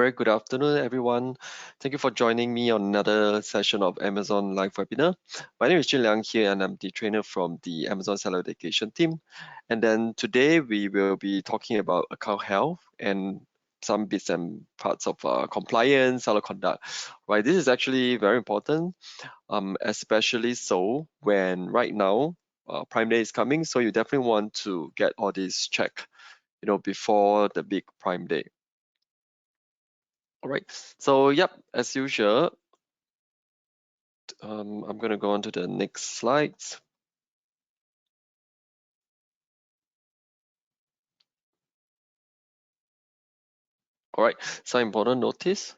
Very good afternoon, everyone. Thank you for joining me on another session of Amazon Live Webinar. My name is Jin Liang here, and I'm the trainer from the Amazon Seller Education team. And then today we will be talking about account health and some bits and parts of compliance, seller conduct. Right, this is actually very important, especially so when right now Prime Day is coming. So you definitely want to get all this checked, before the big Prime Day. All right, so yep, as usual, I'm going to go on to the next slides. All right, some important notice.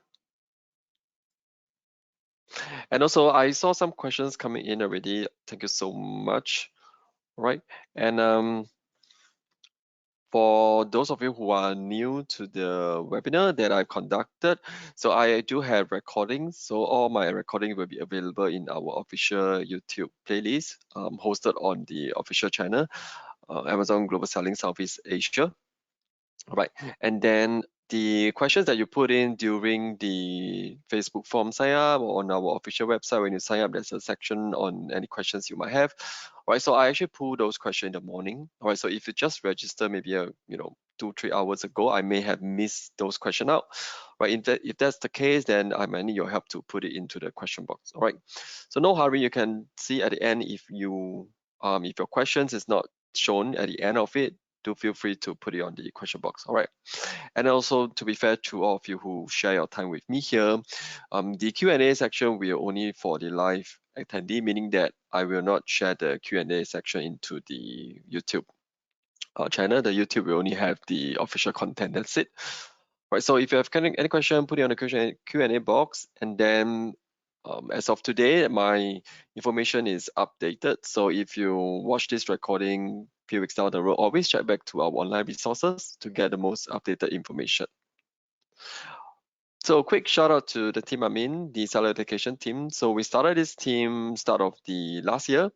And also, I saw some questions coming in already. Thank you so much. All right, and for those of you who are new to the webinar that I've conducted, so I do have recordings. So all my recording will be available in our official YouTube playlist, hosted on the official channel, Amazon Global Selling Southeast Asia. All right, and then the questions that you put in during the Facebook form sign up or on our official website, when you sign up, there's a section on any questions you might have. All right, so I actually pull those questions in the morning. All right, so if you just register maybe 2-3 hours ago, I may have missed those questions out. Right, if that's the case, then I might need your help to put it into the question box. All right, so no hurry. You can see at the end if your questions is not shown at the end of it, do feel free to put it on the question box. All right. And also, to be fair to all of you who share your time with me here, the Q&A section will only for the live attendee, meaning that I will not share the Q&A section into the YouTube channel. The YouTube will only have the official content. That's it. Right. So if you have any question, put it on the Q&A box, and then as of today, my information is updated. So if you watch this recording a few weeks down the road, always check back to our online resources to get the most updated information. So quick shout out to the team I'm in, the seller education team. So we started this team start of the last year,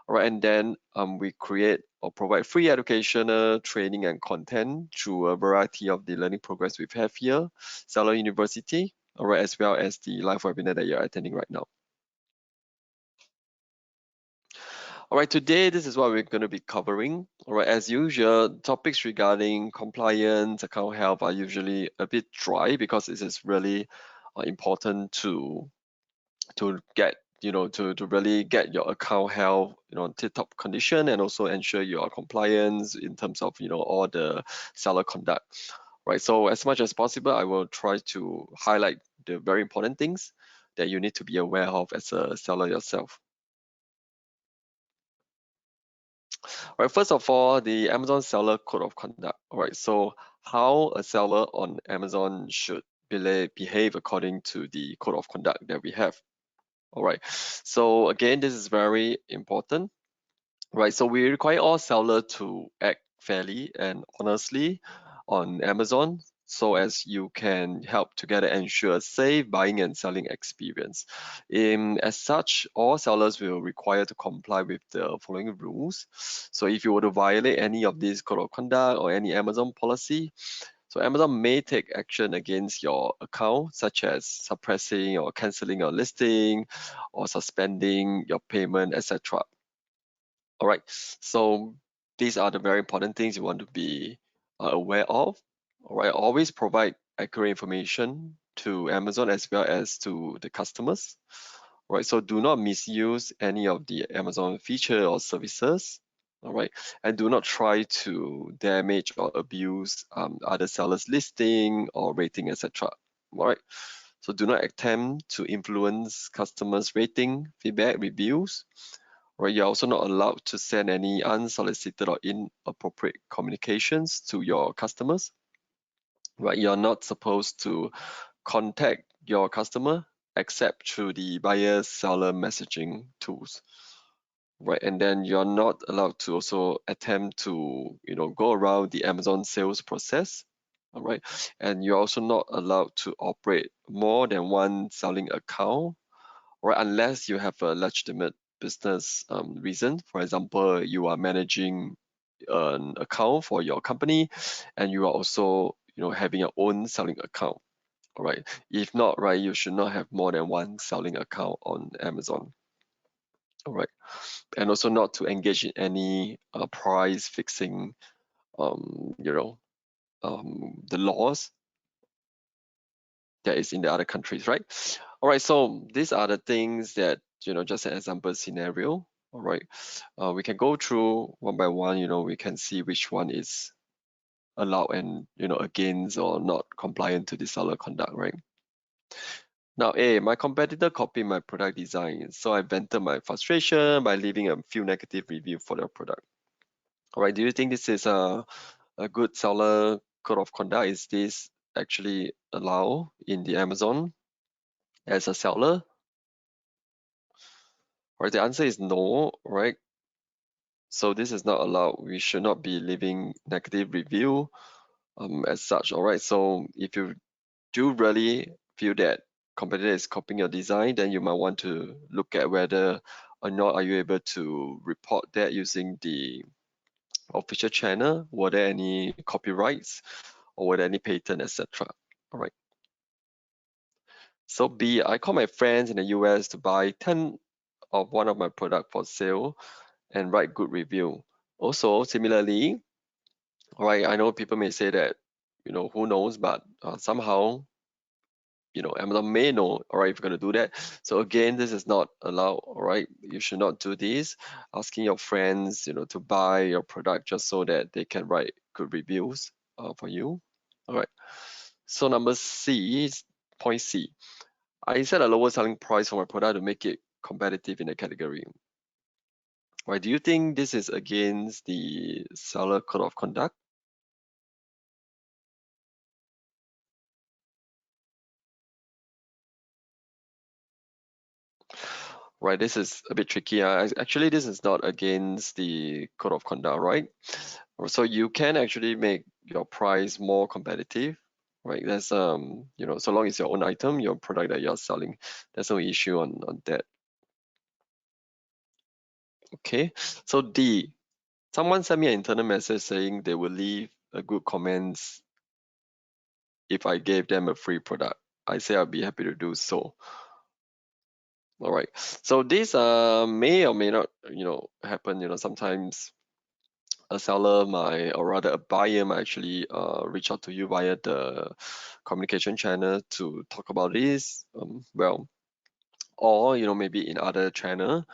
right? And then we create or provide free educational training and content through a variety of the learning programs we have here, Seller University, all right, as well as the live webinar that you're attending right now. All right, today this is what we're going to be covering. All right, as usual, topics regarding compliance, account health are usually a bit dry because it is really important to get to really get your account health tip-top condition, and also ensure your compliance in terms of all the seller conduct. Right, so as much as possible, I will try to highlight the very important things that you need to be aware of as a seller yourself. All right, first of all, the Amazon Seller Code of Conduct. All right, so how a seller on Amazon should behave according to the code of conduct that we have. All right, so again, this is very important. Right, so we require all sellers to act fairly and honestly on Amazon, so as you can help together ensure a safe buying and selling experience. As such, all sellers will require to comply with the following rules. So if you were to violate any of these code of conduct or any Amazon policy, so Amazon may take action against your account, such as suppressing or canceling your listing or suspending your payment, etc. All right, so these are the very important things you want to be aware of. All right, always provide accurate information to Amazon as well as to the customers. All right, so do not misuse any of the Amazon feature or services. All right, and do not try to damage or abuse other sellers' listing or rating, etc. All right, so do not attempt to influence customers' rating, feedback, reviews. Right, you're also not allowed to send any unsolicited or inappropriate communications to your customers. Right, you're not supposed to contact your customer except through the buyer-seller messaging tools. Right, and then you're not allowed to also attempt to go around the Amazon sales process. All right, and you're also not allowed to operate more than one selling account, or unless you have a legitimate business reason. For example, you are managing an account for your company, and you are also having your own selling account. All right. If not, right, you should not have more than one selling account on Amazon. All right. And also not to engage in any price fixing, the laws that is in the other countries, right? All right. So these are the things that, just an example scenario. All right. We can go through one by one. We can see which one is allowed and against or not compliant to the seller conduct, right? Now, A, my competitor copied my product design, so I vented my frustration by leaving a few negative reviews for their product. All right, do you think this is a good seller code of conduct? Is this actually allowed in the Amazon as a seller? All right, the answer is no, right? So this is not allowed. We should not be leaving negative review as such. All right, so if you do really feel that competitor is copying your design, then you might want to look at whether or not are you able to report that using the official channel. Were there any copyrights or were there any patent, etc. All right. So B, I call my friends in the US to buy 10 of one of my product for sale and write good review. Also, similarly, all right, I know people may say that, who knows, but somehow Amazon may know, all right, if you're going to do that. So again, this is not allowed, all right? You should not do this, asking your friends, to buy your product just so that they can write good reviews for you, all right? So number C, point C, I set a lower selling price for my product to make it competitive in the category. Right, do you think this is against the seller code of conduct? Right, this is a bit tricky. Actually, this is not against the code of conduct, right? So you can actually make your price more competitive, right? There's so long as your own item, your product that you're selling, there's no issue on that. Okay, so D, someone sent me an internal message saying they will leave a good comments if I gave them a free product. I say I'll be happy to do so. All right. So this may or may not, happen. Sometimes a seller might, or rather a buyer might actually reach out to you via the communication channel to talk about this. Or maybe in other channel,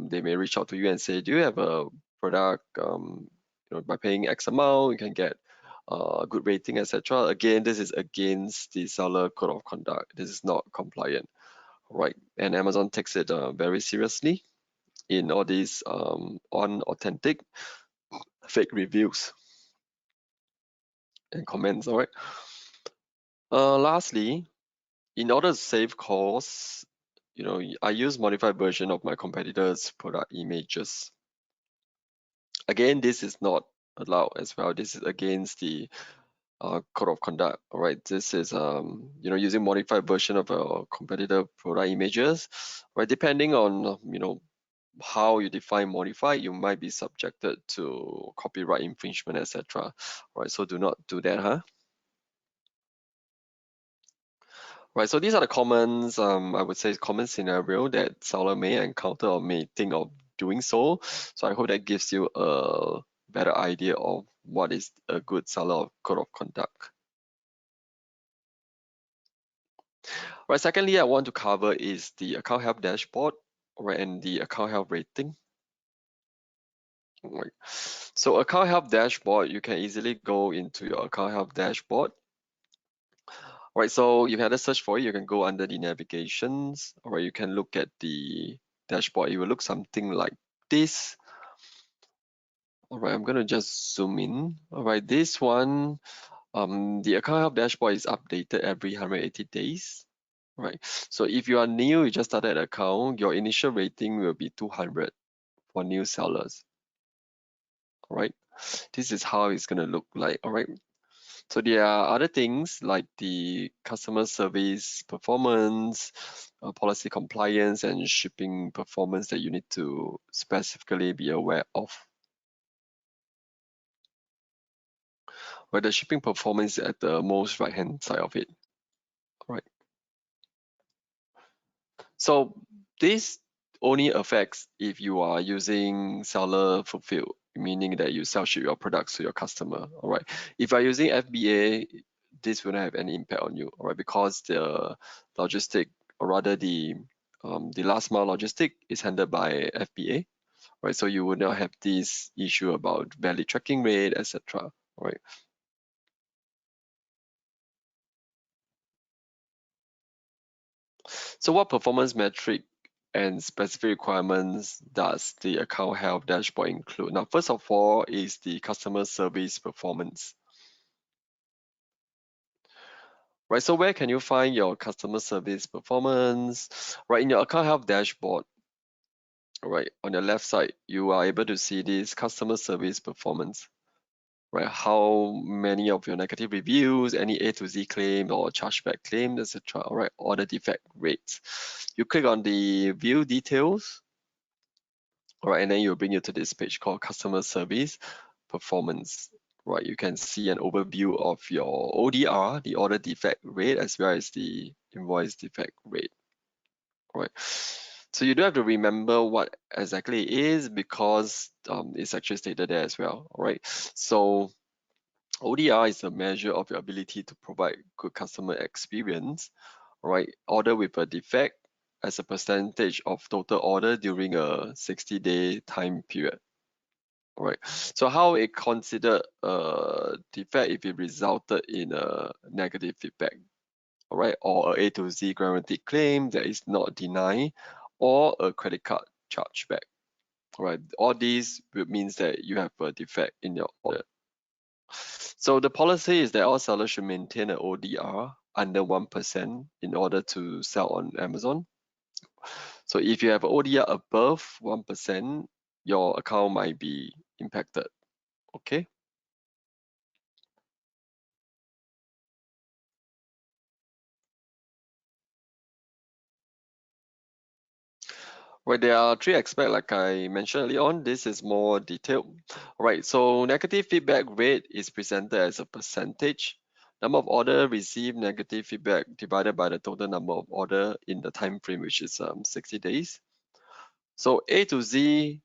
they may reach out to you and say, do you have a product? By paying X amount, you can get a good rating, etc. Again, this is against the seller code of conduct. This is not compliant, right? And Amazon takes it very seriously in all these unauthentic fake reviews and comments. All right. Lastly, in order to save costs, I use modified version of my competitors' product images. Again, this is not allowed as well. This is against the code of conduct. All right. This is using modified version of a competitor product images. Right. Depending on how you define modified, you might be subjected to copyright infringement, etc. Right. So do not do that, huh? Right, so these are the commons, I would say common scenario that seller may encounter or may think of doing so. So I hope that gives you a better idea of what is a good seller code of conduct. Right, secondly, I want to cover is the account health dashboard, right, and the account health rating. Right. So account health dashboard, you can easily go into your account health dashboard. Right, so you can either search for it, you can go under the navigations, or you can look at the dashboard. It will look something like this. All right, I'm gonna just zoom in. All right, this one, the account health dashboard is updated every 180 days. Right, so if you are new, you just started an account, your initial rating will be 200 for new sellers. All right, this is how it's gonna look like. All right. So there are other things like the customer service performance, policy compliance, and shipping performance that you need to specifically be aware of. Where the shipping performance is at the most right-hand side of it. So this only affects if you are using seller fulfill, meaning that you sell ship your products to your customer. All right. If you are using FBA, this will not have any impact on you. All right, because the logistic, or rather the last mile logistic, is handled by FBA. Right, so you would not have this issue about valid tracking rate, etc. Right. So what performance metric and specific requirements does the account health dashboard include? Now, first of all is the customer service performance. Right, so where can you find your customer service performance? Right, in your account health dashboard, right, on the left side, you are able to see this customer service performance. Right, how many of your negative reviews, any A to Z claim or chargeback claim, etc. All right, or the defect rates. You click on the view details, all right, and then it'll bring you to this page called customer service performance. Right, you can see an overview of your ODR, the order defect rate, as well as the invoice defect rate. Right. So you don't have to remember what exactly it is, because it's actually stated there as well. All right. So ODR is a measure of your ability to provide good customer experience, right? Order with a defect as a percentage of total order during a 60-day time period, right? So how it considered a defect if it resulted in a negative feedback, all right, or a to Z guaranteed claim that is not denied, or a credit card chargeback, right? All these means that you have a defect in your order. So the policy is that all sellers should maintain an ODR under 1% in order to sell on Amazon. So if you have an ODR above 1%, your account might be impacted. Okay. Right, there are three aspects like I mentioned earlier on. This is more detailed. All right, so negative feedback rate is presented as a percentage. Number of order received negative feedback divided by the total number of order in the time frame, which is 60 days. So A to Z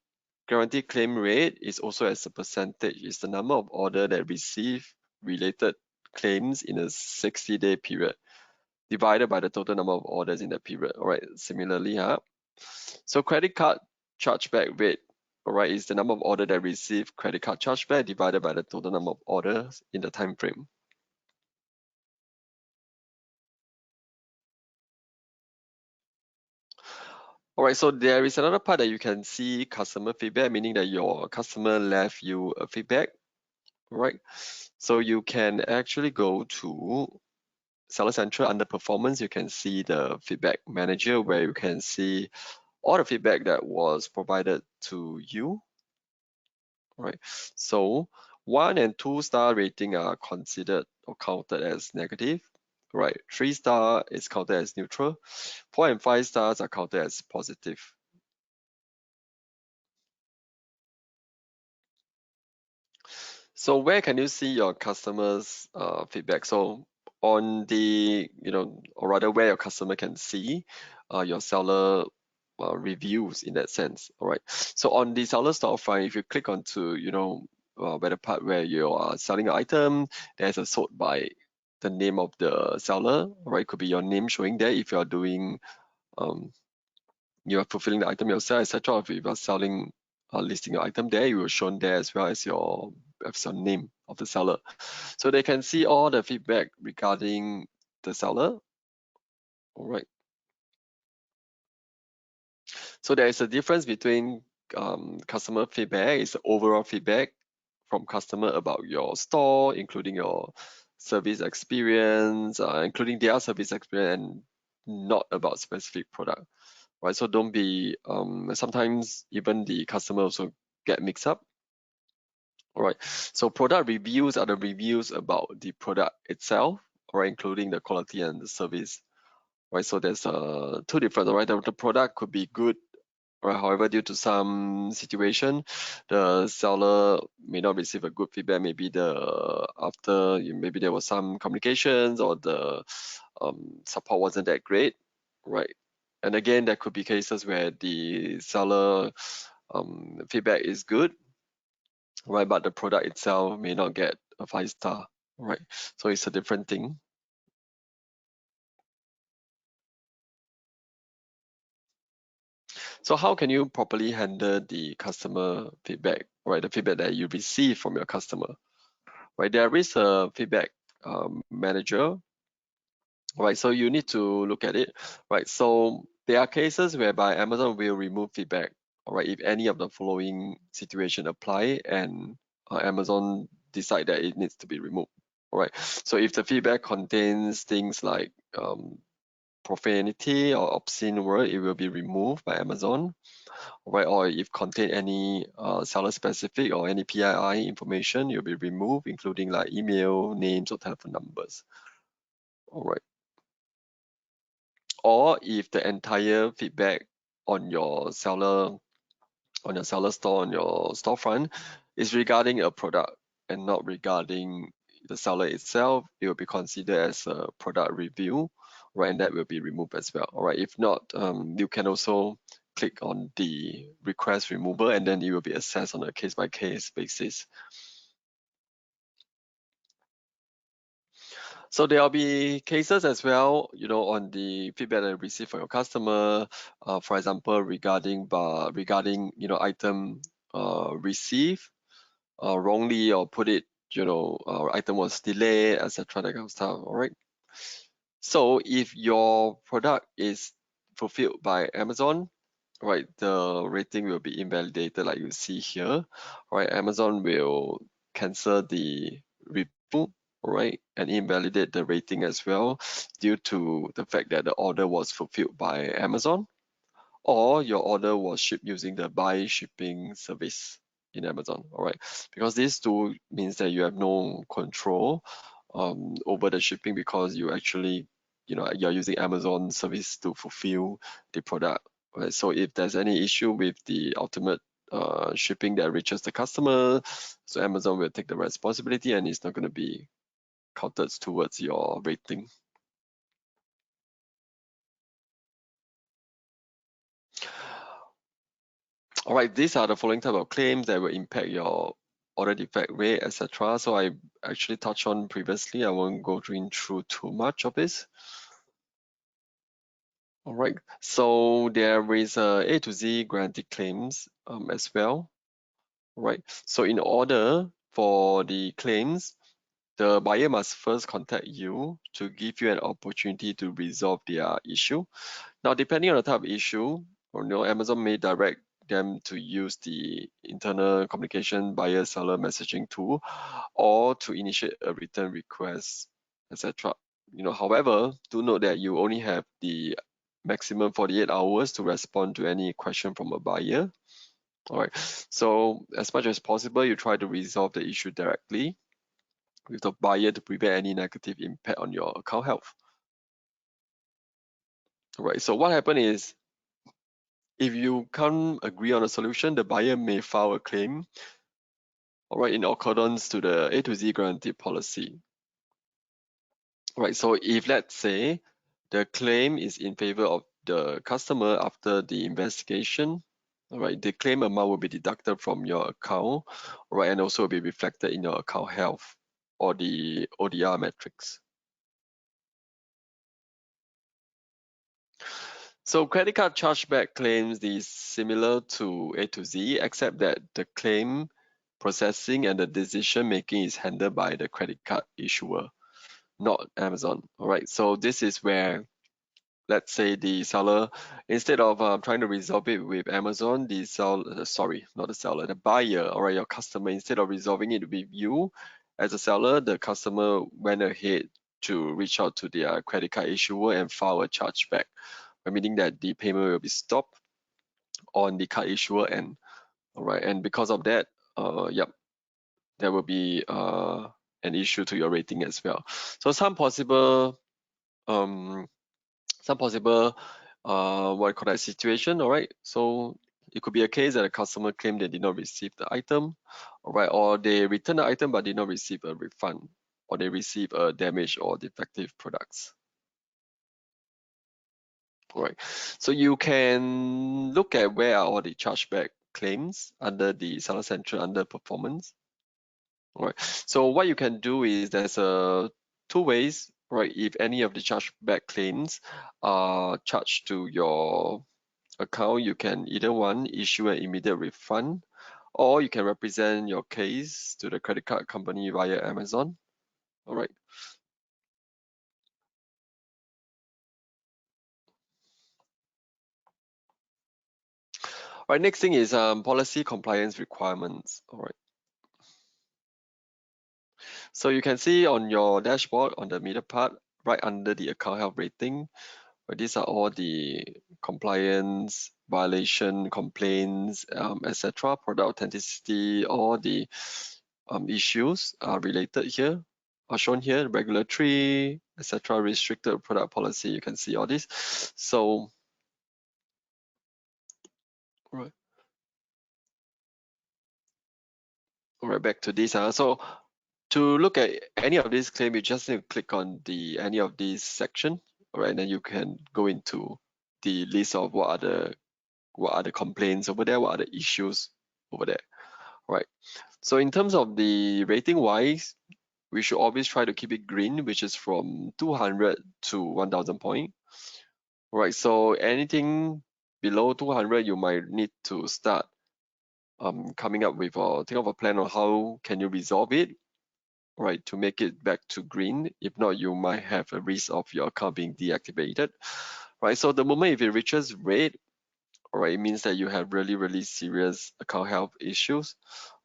guaranteed claim rate is also as a percentage. It's the number of order that receive related claims in a 60-day period divided by the total number of orders in that period. All right, similarly, so credit card chargeback rate, all right, is the number of order that receive credit card chargeback divided by the total number of orders in the time frame. All right, so there is another part that you can see customer feedback, meaning that your customer left you a feedback, right? So you can actually go to Seller Central under performance. You can see the feedback manager, where you can see all the feedback that was provided to you. Right. So 1 and 2 star rating are considered or counted as negative. Right. 3 star is counted as neutral. 4 and 5 stars are counted as positive. So where can you see your customers' feedback? So on the, or rather where your customer can see your seller reviews in that sense. All right. So on the seller storefront, if you click onto, where the part where you are selling an item, there's a sort by the name of the seller. All right. Could be your name showing there if you are doing you are fulfilling the item yourself, etc. If you are selling, listing your item there, you will shown there as well as your name of the seller. So they can see all the feedback regarding the seller. All right. So there is a difference between customer feedback, is overall feedback from customer about your store, including your service experience, including their service experience, and not about specific product. Right, so don't be sometimes even the customer also get mixed up. All right, so product reviews are the reviews about the product itself, right, including the quality and the service. Right, so there's two different. Right, the product could be good, right, however, due to some situation, the seller may not receive a good feedback. Maybe maybe there was some communications, or the support wasn't that great, right? And again, there could be cases where the seller feedback is good, right? But the product itself may not get a 5-star, right? So it's a different thing. So how can you properly handle the customer feedback, right? The feedback that you receive from your customer, right? There is a feedback manager, right? So you need to look at it, right? So there are cases whereby Amazon will remove feedback, all right, if any of the following situation apply and Amazon decide that it needs to be removed, all right? So if the feedback contains things like profanity or obscene word, it will be removed by Amazon, right? Or if contain any seller specific or any PII information, it will be removed, including like email, names, or telephone numbers, all right? Or if the entire feedback on your seller store, on your storefront is regarding a product and not regarding the seller itself, it will be considered as a product review, right? And that will be removed as well, all right? If not, you can also click on the request removal, and then it will be assessed on a case-by-case basis. So there'll be cases as well, on the feedback that you receive from your customer, for example, regarding item received wrongly, or put it, item was delayed, etc. That kind of stuff. All right. So if your product is fulfilled by Amazon, right, the rating will be invalidated, like you see here. Right, Amazon will cancel the review, right, and invalidate the rating as well, due to the fact that the order was fulfilled by Amazon, or your order was shipped using the buy shipping service in Amazon. All right, because these two means that you have no control over the shipping, because you actually, you're using Amazon service to fulfill the product. Right? So if there's any issue with the ultimate shipping that reaches the customer, so Amazon will take the responsibility, and it's not going to be counted towards your rating. All right, these are the following type of claims that will impact your order defect rate, etc. So I actually touched on previously. I won't go through too much of this. All right, so there is A to Z guarantee claims as well. Right, so in order for the claims, the buyer must first contact you to give you an opportunity to resolve their issue. Now, depending on the type of issue, Amazon may direct them to use the internal communication buyer seller messaging tool, or to initiate a return request, etc. However, do note that you only have the maximum 48 hours to respond to any question from a buyer. All right. So as much as possible, you try to resolve the issue directly with the buyer to prevent any negative impact on your account health. All right. So what happened is, if you can't agree on a solution, the buyer may file a claim, all right, in accordance to the A to Z guarantee policy. All right. So if, let's say, the claim is in favor of the customer after the investigation, all right, the claim amount will be deducted from your account, all right, and also be reflected in your account health or the ODR metrics. So credit card chargeback claims is similar to A to Z, except that the claim processing and the decision making is handled by the credit card issuer, not Amazon. All right, so this is where, let's say, the seller, instead of trying to resolve it with Amazon, the seller, sorry, not the seller, the buyer, or your customer, instead of resolving it with you as a seller, the customer went ahead to reach out to their credit card issuer and file a chargeback, meaning that the payment will be stopped on the card issuer end. All right, and because of that, yep, there will be an issue to your rating as well. So some possible um, what you call that situation. All right, so it could be a case that a customer claimed they did not receive the item, all right, or they returned the item but did not receive a refund, or they receive a damaged or defective products. All right. So you can look at where are all the chargeback claims under the Seller Central under performance. All right. So what you can do is there's two ways, right? If any of the chargeback claims are charged to your account, you can either one issue an immediate refund, or you can represent your case to the credit card company via Amazon. All right. All right. Next thing is policy compliance requirements. All right. So you can see on your dashboard on the middle part, right under the account health rating, where these are all the compliance, violation, complaints, etc., product authenticity, all the issues are related here, are shown here, regulatory, etc., restricted product policy. You can see all this. So, right, all right, back to this. So to look at any of these claims, you just need to click on the any of these section, all right, and then you can go into the list of what are the complaints over there, what are the issues over there, right? So in terms of the rating wise, we should always try to keep it green, which is from 200 to 1000 point, right? So anything below 200, you might need to start coming up with or think of a plan on how can you resolve it, right, to make it back to green. If not, you might have a risk of your account being deactivated, right? So the moment if it reaches red, right, it means that you have really serious account health issues,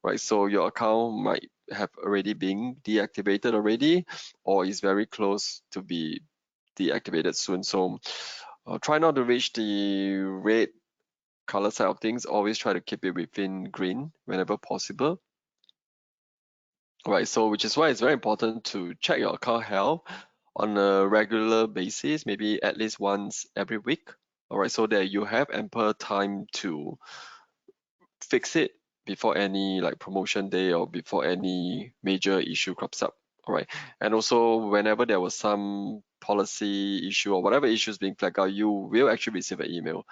right? So your account might have already been deactivated already, or is very close to be deactivated soon. So try not to reach the red color side of things. Always try to keep it within green whenever possible. Right, so which is why it's very important to check your account health on a regular basis, maybe at least once every week. All right, so that you have ample time to fix it before any like promotion day or before any major issue crops up. All right, and also whenever there was some policy issue or whatever issues being flagged out, you will actually receive an email.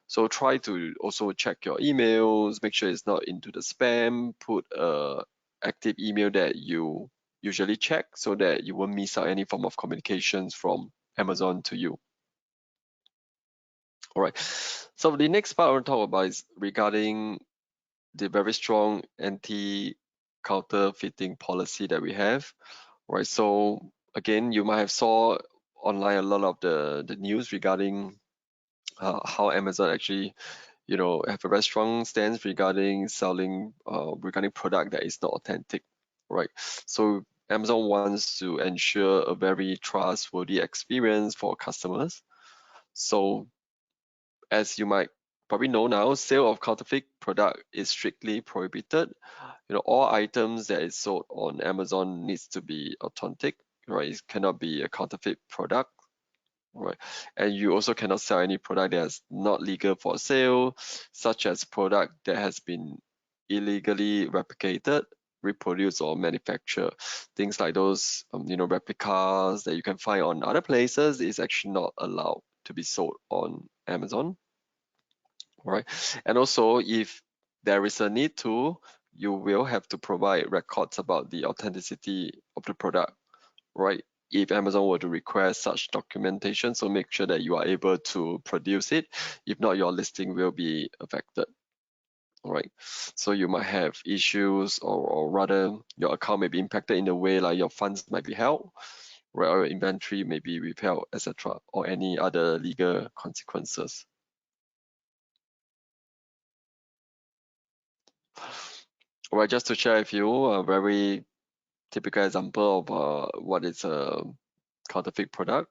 So try to also check your emails, make sure it's not into the spam, put a active email that you usually check so that you won't miss out any form of communications from Amazon to you. All right. So the next part I want to talk about is regarding the very strong anti-counterfeiting policy that we have. Right. So again, you might have saw online a lot of the news regarding how Amazon actually have a very strong stance regarding selling regarding product that is not authentic, right? So Amazon wants to ensure a very trustworthy experience for customers. So as you might probably know now, sale of counterfeit product is strictly prohibited. All items that is sold on Amazon needs to be authentic, right? It cannot be a counterfeit product. Right. And you also cannot sell any product that's not legal for sale, such as product that has been illegally replicated, reproduced, or manufactured. Things like those, replicas that you can find on other places is actually not allowed to be sold on Amazon. Right. And also, if there is a need to, you will have to provide records about the authenticity of the product, right? If Amazon were to request such documentation, so make sure that you are able to produce it. If not, your listing will be affected. All right. So you might have issues, or rather, your account may be impacted in a way like your funds might be held, right? Or your inventory may be withheld, etc., or any other legal consequences. All right, just to share with you a very typical example of what is a counterfeit product,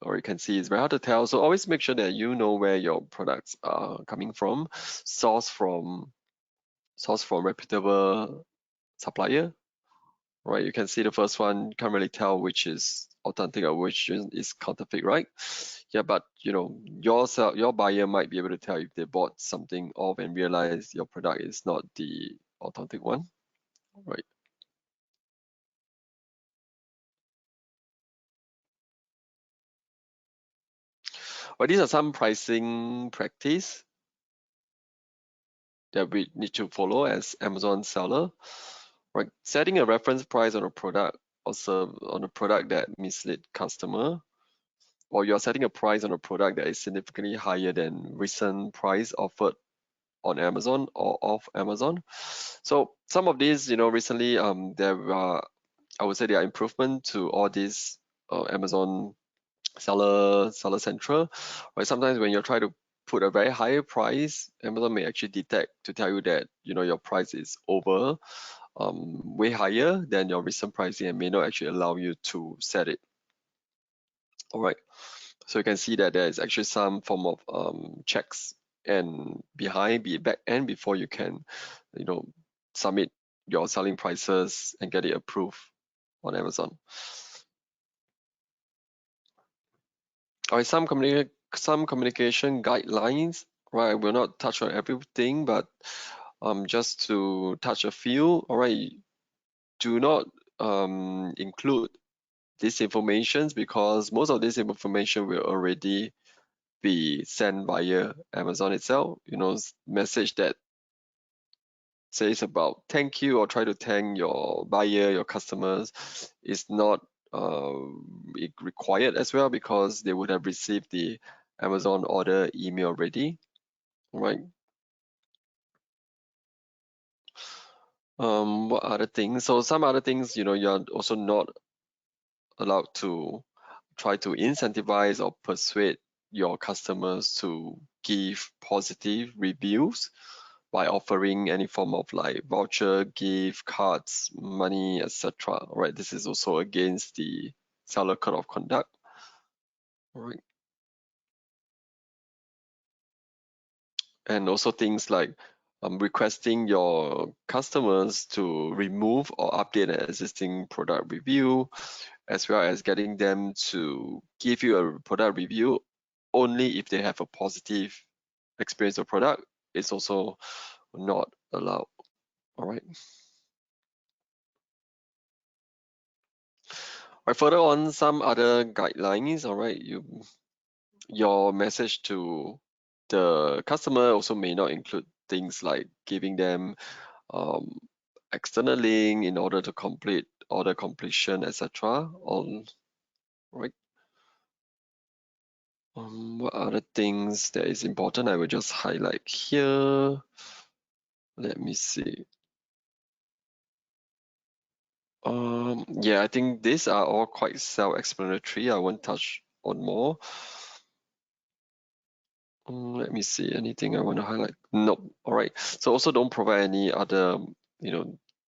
or you can see it's very hard to tell. So always make sure that you know where your products are coming from, source from reputable supplier, right? You can see the first one, can't really tell which is authentic or which is counterfeit, right? Yeah, but your buyer might be able to tell if they bought something off and realize your product is not the authentic one, right? But these are some pricing practice that we need to follow as Amazon seller. Right, setting a reference price on a product on a product that mislead customer, or you're setting a price on a product that is significantly higher than recent price offered on Amazon or off Amazon. So some of these, recently there are, I would say, there are improvement to all these Amazon seller central. Right, sometimes when you're trying to put a very higher price, Amazon may actually detect to tell you that your price is over, way higher than your recent pricing, and may not actually allow you to set it. All right, so you can see that there is actually some form of checks and be back end before you can submit your selling prices and get it approved on Amazon. All right, some communication guidelines. Right, I will not touch on everything, but just to touch a few. All right, do not include these informations, because most of this information will already be sent via Amazon itself. Message that says about thank you or try to thank your buyer, your customers, is not required as well, because they would have received the Amazon order email already, right? What other things? So some other things, you're also not allowed to try to incentivize or persuade your customers to give positive reviews by offering any form of like voucher, gift cards, money, etc. Right, this is also against the seller code of conduct. Right, and also things like requesting your customers to remove or update an existing product review, as well as getting them to give you a product review only if they have a positive experience of product, is also not allowed. All right. Right, further on, some other guidelines. All right, your message to the customer also may not include things like giving them um, external link in order to complete order completion, etc. On right. What other things that is important? I will just highlight here. Let me see. Yeah, I think these are all quite self-explanatory. I won't touch on more. Let me see, anything I want to highlight? Nope. All right. So also don't provide any other,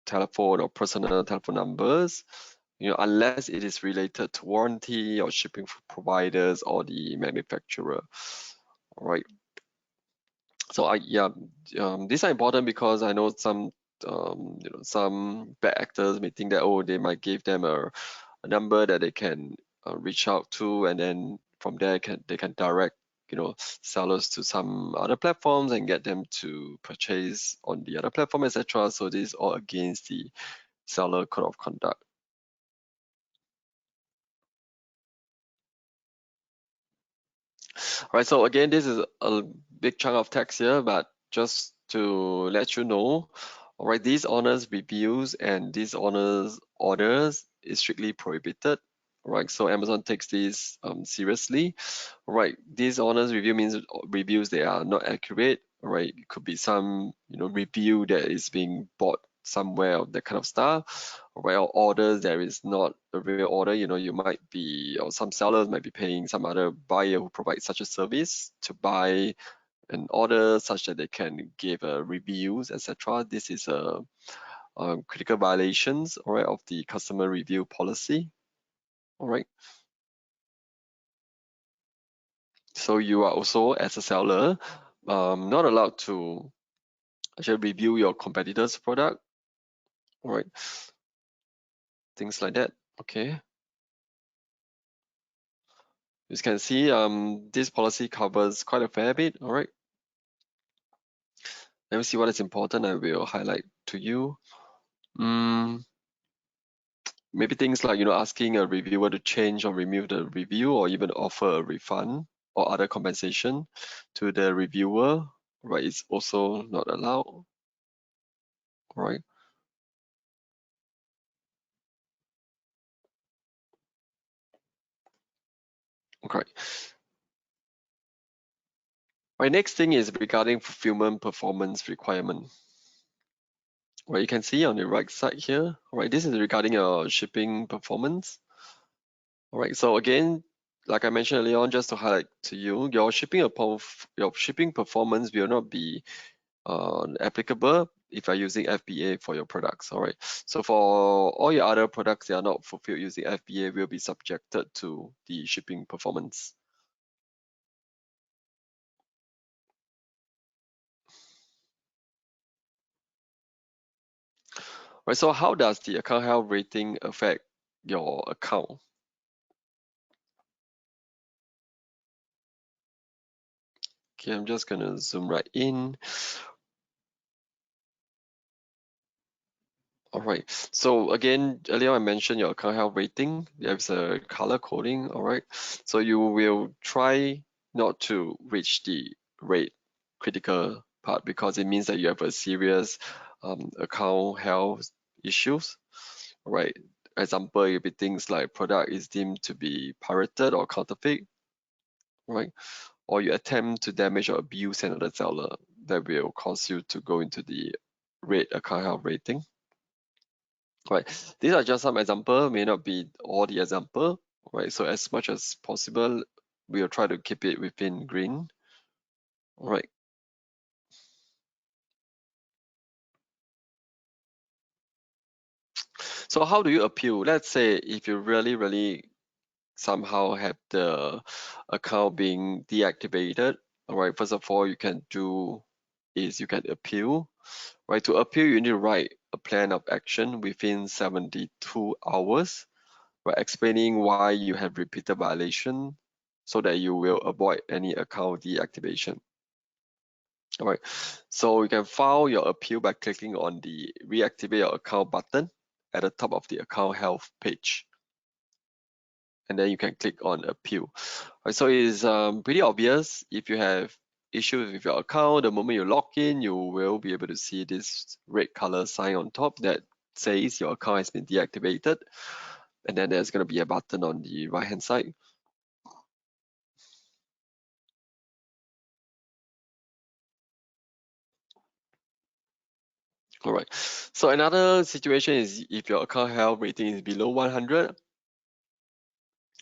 telephone or personal telephone numbers, unless it is related to warranty or shipping providers or the manufacturer. All right. So these are important because I know some bad actors may think that, oh, they might give them a number that they can reach out to, and then from there they can direct sellers to some other platforms and get them to purchase on the other platform, etc. So this is all against the seller code of conduct. All right, so again, this is a big chunk of text here, but just to let you know, all right, these honest reviews and dishonest orders is strictly prohibited. Right, so Amazon takes this seriously. Right, dishonest review means reviews that are not accurate. Right, it could be some review that is being bought somewhere, that kind of stuff. Right, or orders that is not a real order. You might be, or some sellers might be paying some other buyer who provides such a service to buy an order such that they can give reviews, etc. This is a critical violations, all right, of the customer review policy. All right. So you are also, as a seller, not allowed to actually review your competitor's product. All right. Things like that. Okay. As you can see, this policy covers quite a fair bit. All right. Let me see what is important. I will highlight to you. Maybe things like asking a reviewer to change or remove the review, or even offer a refund or other compensation to the reviewer, right, it's also not allowed, right? Okay. My next thing is regarding fulfillment performance requirement. Right, you can see on the right side here, right, this is regarding your shipping performance. All right, so again, like I mentioned earlier on, just to highlight to you, your shipping performance will not be applicable if you're using FBA for your products. All right, so for all your other products that are not fulfilled using FBA will be subjected to the shipping performance. Right, so how does the account health rating affect your account? Okay, I'm just gonna zoom right in. All right. So again, earlier I mentioned your account health rating. There's a color coding. All right. So you will try not to reach the rate critical part because it means that you have a serious account health issues. All right. Example, it be things like product is deemed to be pirated or counterfeit, right? Or you attempt to damage or abuse another seller, that will cause you to go into the red account health rating. Right, these are just some example, may not be all the example, right? So as much as possible, we'll try to keep it within green, right? So how do you appeal? Let's say if you really somehow have the account being deactivated, all right, first of all, you can do is you can appeal, right? To appeal, you need to write a plan of action within 72 hours, by explaining why you have repeated violation so that you will avoid any account deactivation. All right, so you can file your appeal by clicking on the reactivate your account button at the top of the account health page. And then you can click on appeal. All right, so it's pretty obvious if you have issues with your account, the moment you log in, you will be able to see this red color sign on top that says your account has been deactivated. And then there's going to be a button on the right hand side. All right. So another situation is if your account health rating is below 100,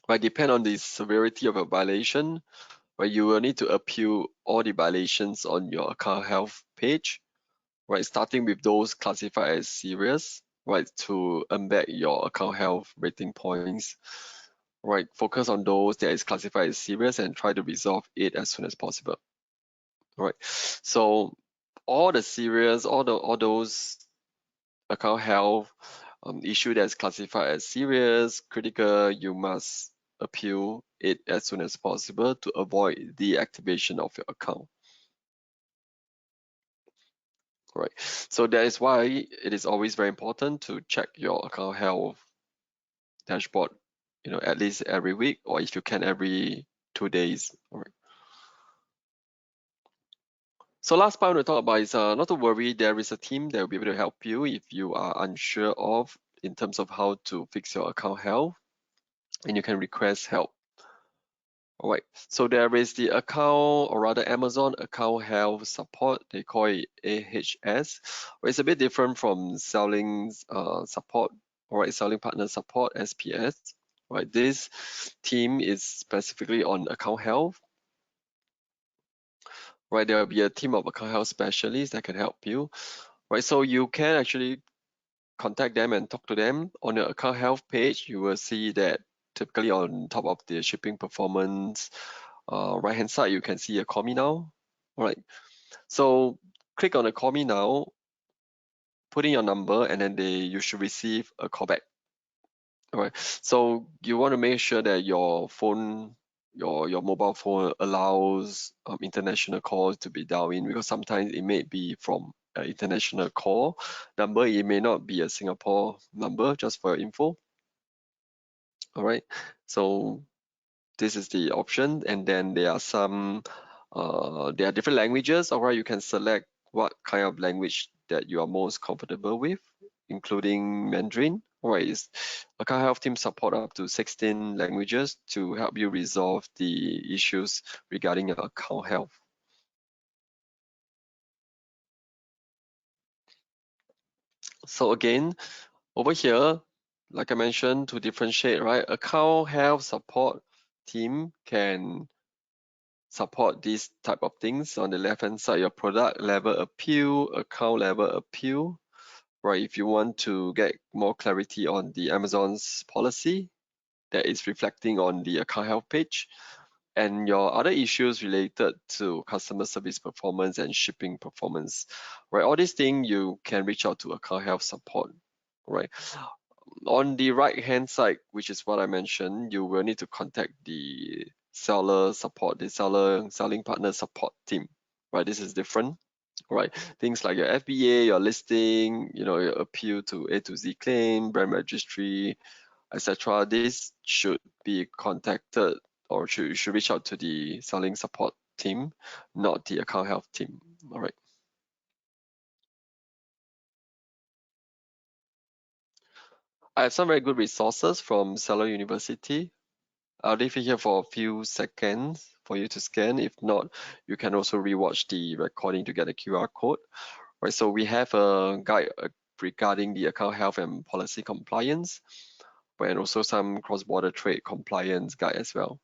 right? Depend on the severity of a violation, right? You will need to appeal all the violations on your account health page, right? Starting with those classified as serious, right? To embed your account health rating points, right? Focus on those that is classified as serious and try to resolve it as soon as possible, right? So all the serious, all those account health issue that's classified as serious, critical, you must appeal it as soon as possible to avoid deactivation of your account. Right. So that is why it is always very important to check your account health dashboard, at least every week, or if you can every 2 days. All right. So last part I want to talk about is not to worry, there is a team that will be able to help you if you are unsure of in terms of how to fix your account health, and you can request help. All right, so there is the account, or rather Amazon account health support. They call it AHS. It's a bit different from selling support, all right, selling partner support, SPS. Right, this team is specifically on account health. Right, there will be a team of account health specialists that can help you. Right, so you can actually contact them and talk to them. On your account health page, you will see that typically on top of the shipping performance, right hand side, you can see a call me now. All right. So click on the call me now, put in your number, and then you should receive a callback. All right. So you want to make sure that your phone, your mobile phone allows international calls to be dialed in, because sometimes it may be from an international call number. It may not be a Singapore number, just for your info. All right. So this is the option, and then there are some there are different languages. Alright, you can select what kind of language that you are most comfortable with, including Mandarin. Alright, account health team support up to 16 languages to help you resolve the issues regarding your account health. So again, over here, like I mentioned, to differentiate, right? Account health support team can support these type of things. On the left hand side, your product level appeal, account level appeal, right? If you want to get more clarity on the Amazon's policy that is reflecting on the account health page, and your other issues related to customer service performance and shipping performance, right? All these things you can reach out to account health support, right? On the right hand side, which is what I mentioned, you will need to contact the seller support, the selling partner support team, right? This is different, right? Things like your FBA, your listing, your appeal to A to Z claim, brand registry, etc. This should be contacted, or you should reach out to the selling support team, not the account health team. All right. I have some very good resources from Seller University. I'll leave it here for a few seconds for you to scan. If not, you can also rewatch the recording to get a QR code. Right, so we have a guide regarding the account health and policy compliance, and also some cross-border trade compliance guide as well.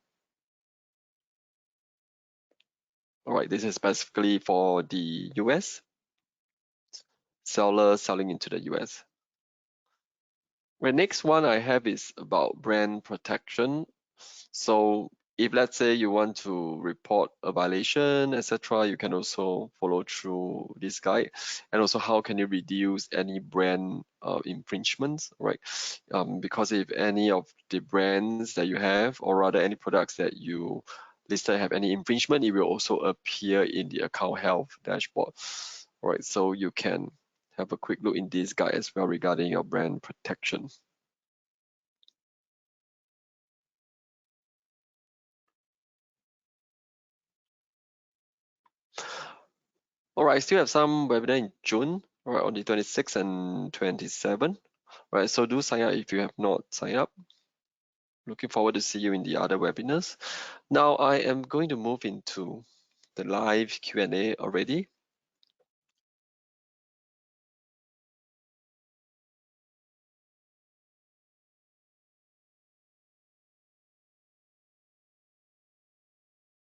All right, this is specifically for the US, seller selling into the US. The next one I have is about brand protection. So if let's say you want to report a violation, etc., you can also follow through this guide. And also how can you reduce any brand infringements, right? Because if any of the brands that you have, or rather any products that you listed have any infringement, it will also appear in the account health dashboard. All right, so you can have a quick look in this guide as well regarding your brand protection. All right, I still have some webinar in June, all right, on the 26th and 27th. All right, so do sign up if you have not signed up. Looking forward to see you in the other webinars. Now I am going to move into the live Q&A already.